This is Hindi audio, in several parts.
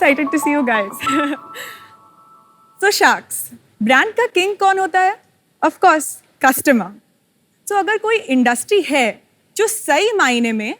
excited to see you guys. So Sharks, brand का किंग कौन होता है? Of course, customer. So अगर कोई इंडस्ट्री है जो सही मायने में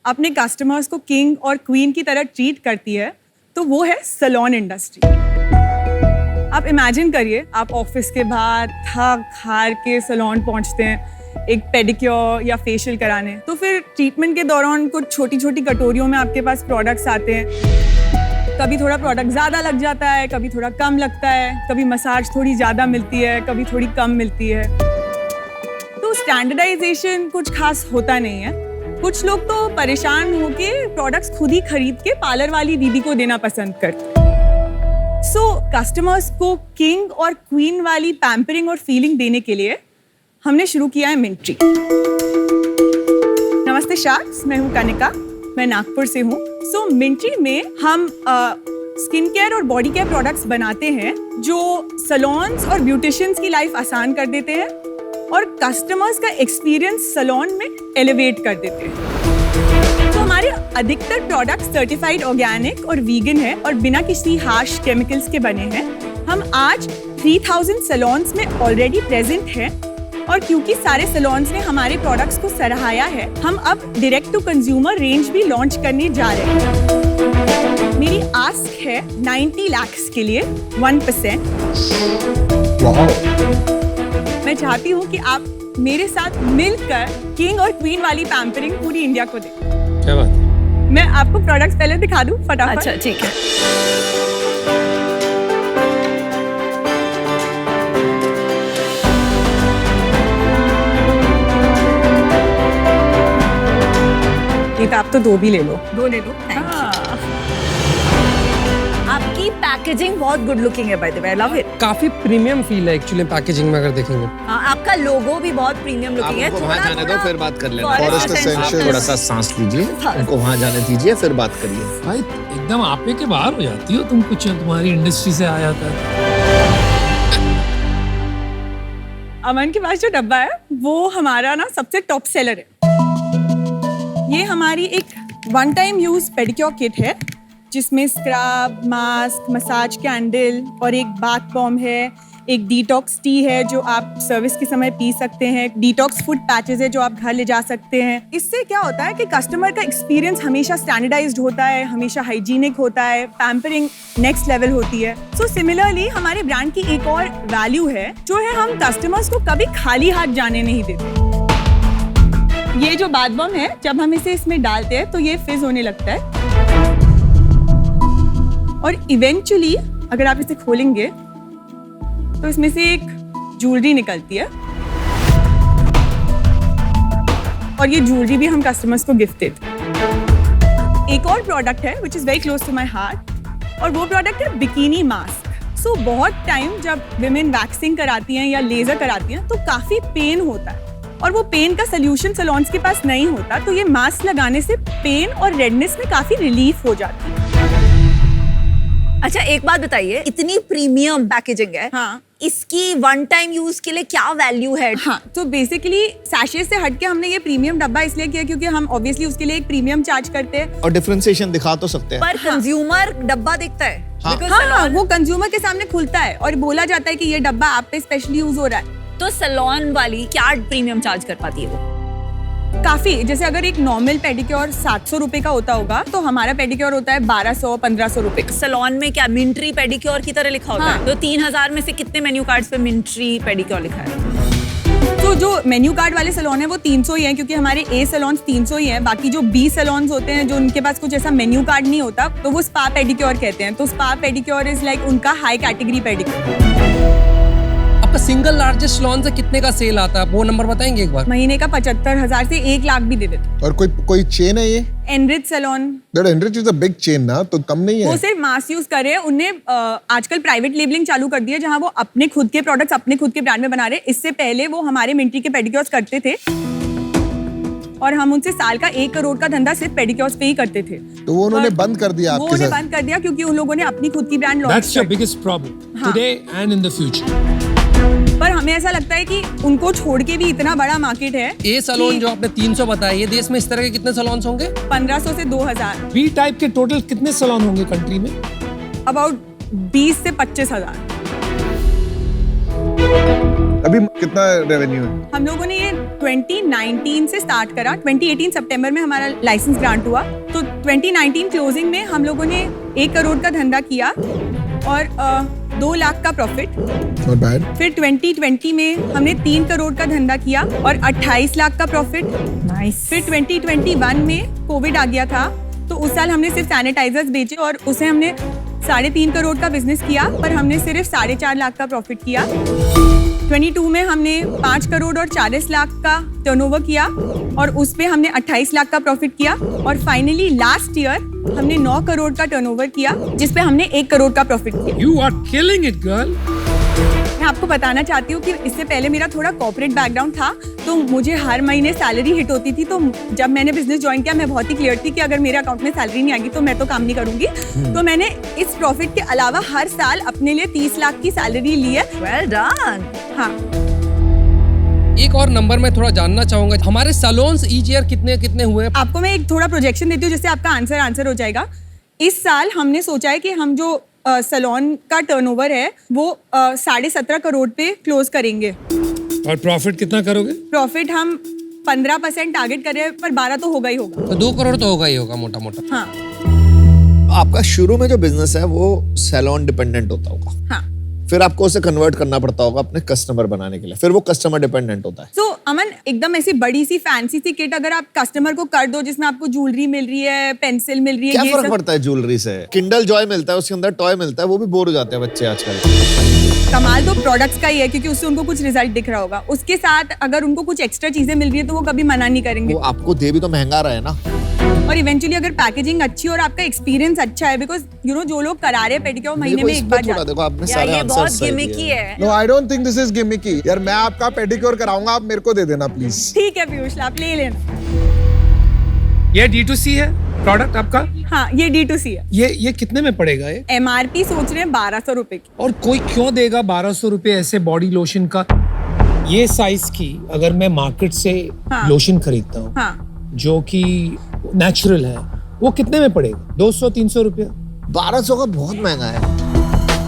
अपने कस्टमर्स को किंग और क्वीन की तरह ट्रीट करती है, तो वो है सैलून इंडस्ट्री. आप इमेजिन करिए, आप ऑफिस के बाद थक हार के सैलून पहुंचते हैं एक पेडिक्योर या फेशियल कराने, तो फिर ट्रीटमेंट के दौरान कुछ छोटी छोटी कटोरियों में आपके पास प्रोडक्ट्स आते हैं. कभी थोड़ा प्रोडक्ट ज़्यादा लग जाता है, कभी थोड़ा कम लगता है, कभी मसाज थोड़ी ज़्यादा मिलती है, कभी थोड़ी कम मिलती है. तो स्टैंडर्डाइजेशन कुछ खास होता नहीं है. कुछ लोग तो परेशान होके प्रोडक्ट्स खुद ही खरीद के पार्लर वाली दीदी को देना पसंद करते हैं. सो कस्टमर्स को किंग और क्वीन वाली पैम्परिंग और फीलिंग देने के लिए हमने शुरू किया है मिंट्री. नमस्ते शार्क्स, मैं हूँ कनिका, मैं नागपुर से हूँ. सो मिंट्री में हम स्किन केयर और बॉडी केयर प्रोडक्ट्स बनाते हैं जो सैलून्स और ब्यूटिशियंस की लाइफ आसान कर देते हैं और कस्टमर्स का एक्सपीरियंस सैलून में एलिवेट कर देते हैं. तो हमारे अधिकतर प्रोडक्ट्स सर्टिफाइड ऑर्गेनिक और वीगन है और बिना किसी हार्श केमिकल्स के बने हैं. हम आज 3000 सैलून्स में ऑलरेडी प्रेजेंट हैं और क्योंकि सारे सैलून्स ने हमारे प्रोडक्ट्स को सराहाया है, हम अब डायरेक्ट टू कंज्यूमर रेंज भी लॉन्च करने जा रहे हैं. मेरी आस्क है 90 लाख के लिए 1%. मैं चाहती हूँ कि आप मेरे साथ मिलकर किंग और क्वीन वाली पैम्परिंग पूरी इंडिया को दें. क्या बात है? मैं आपको प्रोडक्ट्स पहले दिखा दूँ फटाफट. अच्छा ठीक है. तो आप तो दो भी ले लो. दो ले लो. आपकी पैकेजिंग बहुत गुड लुकिंग है, by the way. I love it. काफी प्रीमियम फील है एक्चुअली पैकेजिंग में अगर देखेंगे. आपका लोगो भी बहुत प्रीमियम लुकिंग है. वहाँ जाने दो फिर बात कर लेना. थोड़ा सा सांस लीजिए, उनको वहाँ जाने दीजिए फिर बात करिए. भाई एकदम आपे के बाहर हो जाती हो तुम, कुछ तुम्हारी इंडस्ट्री से आया था. अमन के पास जो डब्बा है वो हमारा ना सबसे टॉप सेलर है. ये हमारी एक one time use pedicure kit है जिसमें स्क्रब, मास्क, मसाज कैंडल और एक बाथ बॉम्ब है. एक डिटॉक्स टी है जो आप सर्विस के समय पी सकते हैं. डिटॉक्स फुट पैचेस है जो आप घर ले जा सकते हैं. इससे क्या होता है कि कस्टमर का एक्सपीरियंस हमेशा स्टैंडर्डाइज्ड होता है, हमेशा हाइजीनिक होता है, पैम्परिंग नेक्स्ट लेवल होती है. सो सिमिलरली हमारे ब्रांड की एक और वैल्यू है जो है हम कस्टमर्स को कभी खाली हाथ जाने नहीं देते. ये जो बाथ बॉम्ब है, जब हम इसे इसमें डालते हैं तो ये फिज होने लगता है और इवेंचुअली अगर आप इसे खोलेंगे तो इसमें से एक ज्वेलरी निकलती है और ये ज्वेलरी भी हम कस्टमर्स को गिफ्ट देते हैं. एक और प्रोडक्ट है which is very close to my heart और वो प्रोडक्ट है बिकिनी मास्क. सो बहुत टाइम जब विमेन वैक्सिंग कराती हैं या लेजर कराती हैं तो काफी पेन होता है और वो पेन का सोल्यूशन सैलून्स के पास नहीं होता. तो ये मास्क लगाने से पेन और रेडनेस में काफी रिलीफ हो जाती है. अच्छा एक बात बताइए, इतनी प्रीमियम पैकेजिंग है. हाँ. इसकी वन टाइम यूज के लिए क्या वैल्यू है? हाँ, तो बेसिकली सैशे से हटके हमने ये प्रीमियम डब्बा इसलिए किया क्योंकि हम ऑब्वियसली उसके लिए एक प्रीमियम चार्ज करते हैं और डिफरेंशिएशन दिखा तो सकते हैं. पर कंज्यूमर डब्बा देखता है. हाँ, वो कंज्यूमर के सामने खुलता है और बोला जाता है कि ये डब्बा आप पे स्पेशली यूज हो रहा है. तो सैलून वाली क्या प्रीमियम चार्ज कर पाती है वो? काफी. जैसे अगर एक नॉर्मल पेडिक्योर 700 रुपए का होता होगा तो हमारा पेडिक्योर होता है 1200-1500 रुपए का. सैलून में क्या मिंट्री पेडिक्योर की तरह लिखा होता है? तो 3000 में से कितने मेन्यू कार्ड्स पे मिंट्री पेडिक्योर लिखा है? तो जो मेन्यू कार्ड वाले सैलून है वो 300 ही है क्योंकि हमारे ए सैलून 300 ही है. बाकी जो बी सैलून होते हैं जो उनके पास कुछ ऐसा मेन्यू कार्ड नहीं होता तो वो स्पा पेडिक्योर कहते हैं. तो स्पा पेडिक्योर इज लाइक उनका हाई कैटेगरी पेडिक्योर. आपका सिंगल लार्जेस्ट सैलून से कितने का सेल आता है, वो नंबर बताएंगे एक बार? महीने का 75,000 से 1 लाख भी दे देते. और कोई चेन है ये? Enrich salon. That Enrich is a big chain ना, तो कम नहीं है. वो सिर्फ मास यूज कर रहे हैं. उन्हें आजकल प्राइवेट लेबलिंग चालू कर दी है जहां वो अपने खुद के प्रोडक्ट्स अपने खुद के ब्रांड में बना रहे हैं. इससे पहले वो हमारे मिंट्री के पेडिक्योर्स करते थे और हम उनसे साल का 1 करोड़ का धंधा सिर्फ पेडिक्योर्स पे ही करते थे. तो वो उन्होंने बंद कर दिया आपके साथ? वो उन्हें बंद कर दिया क्योंकि उन लोगों ने अपनी खुद की brand launch That's your biggest problem today and in the future. पर हमें ऐसा लगता है कि उनको छोड़ के भी इतना बड़ा मार्केट है. ए सैलून जो आपने 300 बताया, ये देश में इस तरह के कितने सैलून्स होंगे? 1500 से 2000. बी टाइप के टोटल कितने सैलून होंगे कंट्री में? अबाउट 20 से 25 हजार। अभी कितना रेवेन्यू है? हम लोगों ने ये 2019 से स्टार्ट करा। 2018 सितंबर में हमारा लाइसेंस ग्रांट हुआ, तो 2019 क्लोजिंग में हम लोगों ने 1 करोड़ का धंधा किया और 2 लाख का प्रॉफिट। Not bad. फिर 2020 में हमने 3 करोड़ का धंधा किया और 28 लाख का प्रॉफिट। नाइस। फिर 2021 में कोविड आ गया था, तो उस साल हमने सिर्फ सैनिटाइजर्स बेचे और उसे हमने 3.5 करोड़ का बिजनेस किया, पर हमने सिर्फ 4.5 लाख का प्रॉफिट किया। 22 में हमने 5 करोड़ और 40 लाख का टर्नओवर किया और उस पे हमने 28 लाख का प्रॉफिट किया। और फाइनली लास्ट ईयर हमने 9 करोड़ का टर्नओवर किया, जिस पे हमने 1 करोड़ का प्रॉफिट किया। You are killing it, girl. मैं आपको बताना चाहती हूँ कि इससे पहले मेरा थोड़ा कॉर्पोरेट बैकग्राउंड था, तो मुझे हर महीने सैलरी हिट होती थी। तो जब मैंने बिजनेस ज्वाइन किया, मैं बहुत ही क्लियर थी कि अगर मेरे अकाउंट में सैलरी नहीं आएगी तो मैं तो काम नहीं करूंगी। तो मैंने इस प्रॉफिट के अलावा हर साल अपने लिए 30 लाख की सैलरी ली है। Well done. हाँ, एक और नंबर मैं थोड़ा जानना चाहूंगा, हमारे सैलून्स ईच ईयर कितने कितने हुए? आपको मैं एक थोड़ा प्रोजेक्शन देती हूँ जिससे आपका आंसर हो जाएगा। इस साल हमने सोचा है कि हम जो सैलून का टर्नओवर है वो 17.5 करोड़ पे क्लोज करेंगे। और प्रॉफिट कितना करोगे? प्रॉफिट हम 15% टारगेट कर रहे हैं, पर 12 तो होगा ही होगा। तो 2 करोड़ तो होगा ही होगा मोटा मोटा। हाँ आपका शुरू में जो बिजनेस है वो सैलून डिपेंडेंट होता होगा, हाँ। फिर आपको उसे कन्वर्ट करना पड़ता होगा अपने कस्टमर बनाने के लिए, फिर वो कस्टमर डिपेंडेंट होता है। तो अमन, एकदम ऐसी बड़ी सी फैंसी सी किट अगर आप कस्टमर को कर दो जिसमें आपको ज्वेलरी मिल रही है, पेंसिल मिल रही है, क्या ये फर्क सब, पड़ता है ज्वेलरी से? किंडल जॉय मिलता है, उसके अंदर टॉय मिलता है, वो भी बोर हो जाते हैं बच्चे आजकल। कमाल तो प्रोडक्ट्स का ही है, क्योंकि उससे उनको कुछ रिजल्ट दिख रहा होगा। उसके साथ अगर उनको कुछ एक्स्ट्रा चीजें मिल रही है तो वो कभी मना नहीं करेंगे। वो आपको दे भी तो महंगा रहा है ना। और इवेंचुअली अगर पैकेजिंग अच्छी और आपका एक्सपीरियंस अच्छा है, बिकॉज यू नो जो लोग करा रहे हैं पेडिक्योर महीने में एक बार थोड़ा जाते देखो, आपने यार सारे ये आंसर बहुत सही गिमिकी दिए। है। No, I don't think this is gimmicky. यार मैं आपका पेडिक्योर कराऊंगा, आप मेरे को दे देना प्लीज। ठीक है पीयूष, आप ले लेना। ये D2C है प्रोडक्ट आपका? हाँ, ये D2C है। ये कितने में पड़ेगा ये? MRP सोच रहे हैं 1200 रुपए की। और कोई क्यों देगा 1200 रुपए ऐसे बॉडी लोशन का? ये साइज की अगर मैं मार्केट से हाँ। लोशन खरीदता हूँ, हाँ, जो कि नेचुरल है, वो कितने में पड़ेगा? 200-300 रुपया? 1200 का बहुत महंगा है।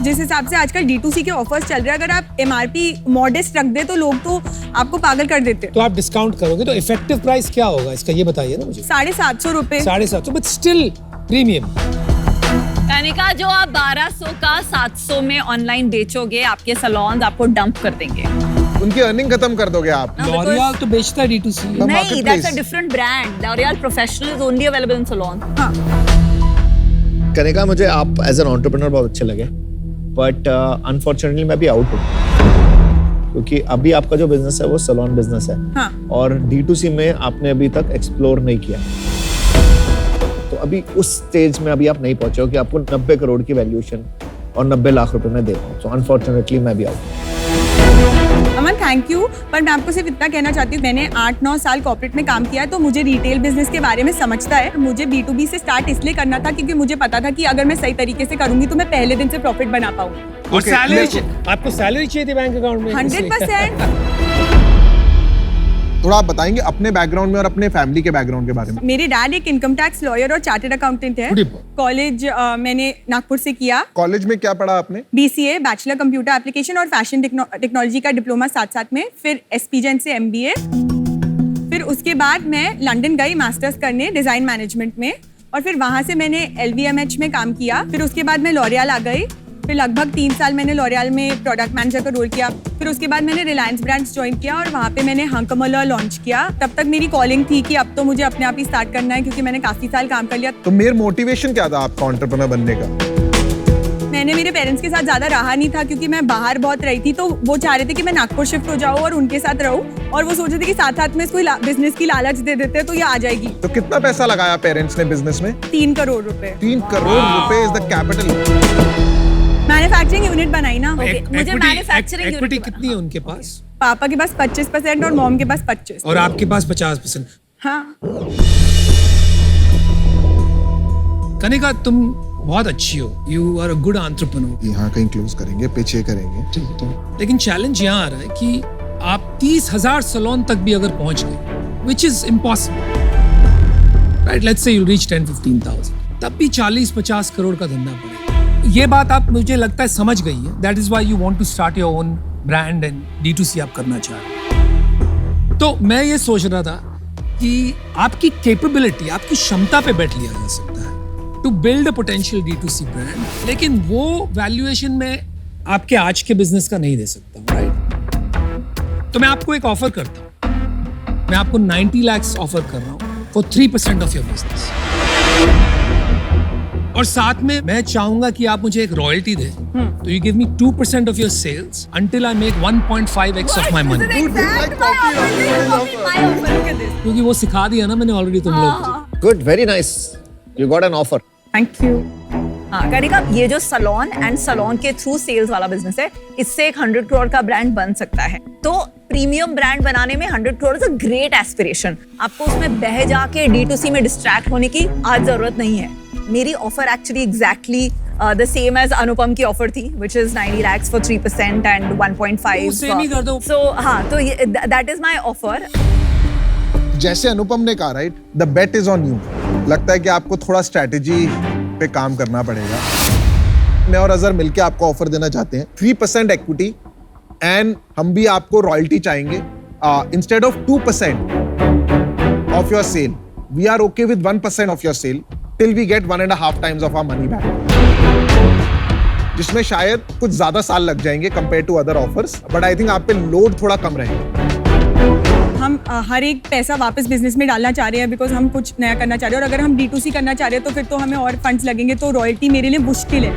जिस हिसाब से आजकल D2C के ऑफर्स चल रहे हैं, अगर आप MRP मॉडेस्ट रख दे तो लोग तो आपको पागल कर देते हैं। तो आप डिस्काउंट करोगे तो इफेक्टिव प्राइस क्या होगा इसका, ये बताइए ना मुझे। 750 रुपए। 750, बट स्टिल प्रीमियम। कनिका, जो आप 1200 का 700 में ऑनलाइन बेचोगे, आपके सैलून आपको डंप कर देंगे। उनकी अर्निंग खत्म कर दोगे आप। लॉरियल तो बेचता है D2C। The नहीं, marketplace. that's a different brand. L'Oreal Professional is only available in salon. हाँ, कनिका, मुझे आप एज एन एंटरप्रेन्योर बहुत अच्छे लगे, बट अनफॉर्चुनेटली मैं भी आउट हूँ, क्योंकि अभी आपका जो बिजनेस है वो सैलून बिजनेस है। हाँ। और D2C में आपने अभी तक एक्सप्लोर नहीं किया, तो अभी उस स्टेज में अभी आप नहीं पहुंचे हो कि आपको 90 करोड़ की वैल्यूएशन और 90 लाख रुपए में दे पाऊँ। सो अनफॉर्चुनेटली मैं भी आउट। अमन थैंक यू, पर मैं आपको सिर्फ इतना कहना चाहती हूँ, मैंने 8-9 साल कॉर्पोरेट में काम किया है, तो मुझे रिटेल बिजनेस के बारे में समझता है। मुझे B2B से स्टार्ट इसलिए करना था क्योंकि मुझे पता था कि अगर मैं सही तरीके से करूंगी तो मैं पहले दिन से प्रॉफिट बना पाऊंगी। और Okay, सैलरी, आपको सैलरी चाहिए थी बैंक अकाउंट में? 100%। थोड़ा आप बताएंगे अपने बैकग्राउंड में और अपने फैमिली के बैकग्राउंड के बारे में। मेरे डैड एक इनकम टैक्स लॉयर और चार्टर्ड अकाउंटेंट है। Good boy. कॉलेज मैंने नागपुर से किया। कॉलेज में क्या पढ़ा आपने? BCA बैचलर कंप्यूटर एप्लीकेशन और फैशन टेक्नोलॉजी का डिप्लोमा साथ साथ में, फिर SP जैन से MBA। फिर उसके बाद मैं लंदन गई मास्टर्स करने डिजाइन मैनेजमेंट में, और फिर वहां से मैंने LVMH में काम किया। फिर उसके बाद मैं लॉरियल आ गई, फिर लगभग 3 साल मैंने लॉरियल में प्रोडक्ट मैनेजर का रोल किया। फिर उसके बाद मैंने रिलायंस ब्रांड्स ज्वाइन किया और वहाँ पे मैंने हंकमला लॉन्च किया। तब तक मेरी कॉलिंग थी कि अब तो मुझे अपने आप ही स्टार्ट करना है, क्योंकि मैंने काफी साल काम कर लिया। तो मेरा मोटिवेशन क्या था आपका एंटरप्रेन्योर बनने का? मैंने मेरे पेरेंट्स के साथ ज्यादा रहा नहीं था, क्योंकि मैं बाहर बहुत रही थी, तो वो चाह रहे थे कि मैं नागपुर शिफ्ट हो जाऊँ और उनके साथ रहूँ, और वो सोच रहे थे कि साथ साथ में इसको बिजनेस की लालच दे देते हैं तो ये आ जाएगी। तो कितना पैसा लगाया पेरेंट्स ने बिजनेस में? 3 करोड़ रुपए। 3 करोड़ रुपए is the capital. Manufacturing unit बनाई ना। मुझे मैन्युफैक्चरिंग इक्विटी कितनी है उनके पास? पापा के पास 25% और मॉम के पास 25। और आपके पास 50%? हाँ, कनिका, तुम बहुत अच्छी हो, you are a good entrepreneur. यहाँ कहीं क्लोज करेंगे, पीछे करेंगे। लेकिन चैलेंज यहाँ आ रहा है कि आप 30,000 सैलून तक भी अगर पहुंच गए, which is impossible, right? Let's say you reach 10-15,000, तब भी 40-50 करोड़ का धंधा पड़ेगा। ये बात आप मुझे लगता है समझ गई है. That is why you want to start your own brand and D2C आप करना चाह रहे हो. तो मैं ये सोच रहा था कि आपकी कैपेबिलिटी, आपकी क्षमता पे बैठ लिया जा सकता है to build a potential D2C brand, लेकिन वो वैल्यूएशन में आपके आज के बिजनेस का नहीं दे सकता, राइट? तो मैं आपको एक ऑफर करता हूँ. मैं आपको 90 lakhs ऑफर कर रहा हूँ फॉर 3% ऑफ योर बिजनेस. और साथ में मैं चाहूंगा कि आप मुझे एक रॉयल्टी दें. तो you give me 2% of your sales until I make 1.5x of my money. क्योंकि वो सिखा दिया ना मैंने ऑलरेडी तुम लोग को. Good, very nice. You got an offer. Thank you. हाँ कनिका, ये जो सलोन एंड सलोन के थ्रू सेल्स वाला बिजनेस है, इससे एक 100 करोड़ का ब्रांड बन सकता है. तो प्रीमियम ब्रांड बनाने में 100 crore is a great aspiration. आपको उसमें बह जाके D2C में डिस्ट्रैक्ट होने की आज जरूरत नहीं है. मेरी offer actually exactly the same as Anupam की ऑफर थी, which is 90 lakhs for 3% and 1.5. वो same ही कर दो. So हाँ, तो that is my offer. जैसे अनुपम ने कहा, right, the bet is on you. लगता है कि आपको थोड़ा स्ट्रैटेजी पे काम करना पड़ेगा. मैं और अजहर मिलके आपको ऑफर देना चाहते हैं 3% इक्विटी एंड हम भी आपको रॉयल्टी चाहेंगे. Instead of 2% of your sale, we are okay with 1% of your sale till we get 1.5 times of our money back. जिसमें शायद कुछ ज्यादा साल लग जाएंगे compare to other offers, but I think आप पे लोड थोड़ा कम रहेगा. हम हर एक पैसा वापस बिजनेस में डालना चाह रहे हैं बिकॉज हम कुछ नया करना चाह रहे हैं. और अगर हम D2C करना चाह रहे हैं तो फिर तो हमें और फंड्स लगेंगे, तो रॉयल्टी मेरे लिए मुश्किल है.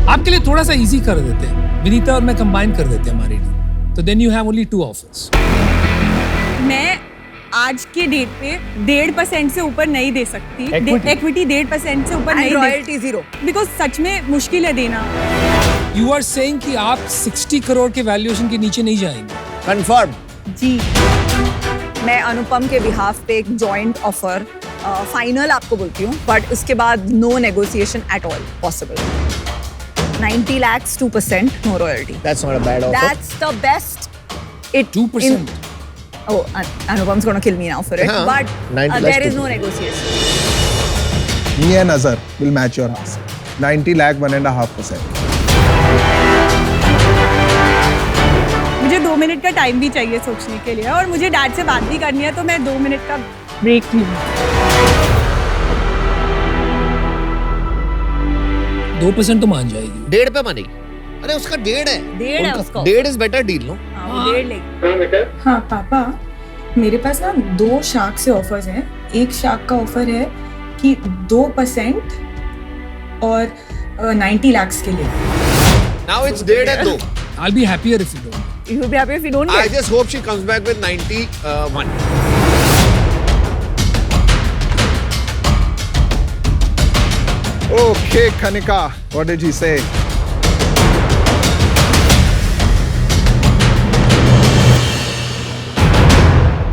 आपके लिए थोड़ा सा इजी कर देते हैं. विनीता और मैं कंबाइन कर देते हैं हमारी डील. तो then you have only 2 offers. मैं आज के डेट पे 1.5% से ऊपर नहीं दे सकती. इक्विटी 1.5% से ऊपर And नहीं royalty zero. बिकॉज सच में मुश्किल है देना. यू आर सेइंग कि आप 60 करोड़ के वैल्यूएशन के नीचे नहीं जाएंगे. Confirm. जी. मैं अनुपम के बिहाफ पे एक जॉइंट ऑफर फाइनल आपको बोलती हूँ, बट उसके बाद no negotiation at all possible. 90 lakhs, 2%, no royalty. That's not a bad offer. That's the best. It 2%. Oh, Anupam's gonna kill me now for it. हाँ, But 90 there lakhs is no 2%. negotiation. Me and Azhar will match your ask. 90 lakh, 1.5%. मुझे 2 मिनट का टाइम भी चाहिए सोचने के लिए, और मुझे डैड से बात भी करनी है, तो मैं 2 मिनट का ब्रेक लूँ. 2% तो मान जाएगी. 1.5 पे मानेगी. अरे उसका 1.5 है. 1.5 है उसका. 1.5 इज बेटर डील, नो? हाँ, वो 1.5 लेगी. हाँ पापा, मेरे पास ना 2 शार्क से ऑफर्स हैं. एक शार्क का ऑफर है कि 2% और 90 lakhs के लिए. Now it's 1.5 and 2. I'll be happier if you don't. You will be happy if you don't I get. just hope she comes back with 91. Okay, Kanika, what did he say?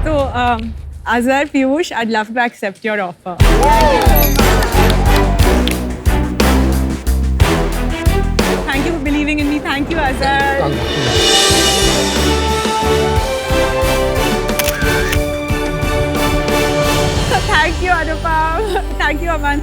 So, Azhar, Piyush, I'd love to accept your offer. Thank you for believing in me. Thank you, Azhar. Thank you, Anupam. Thank you, Aman.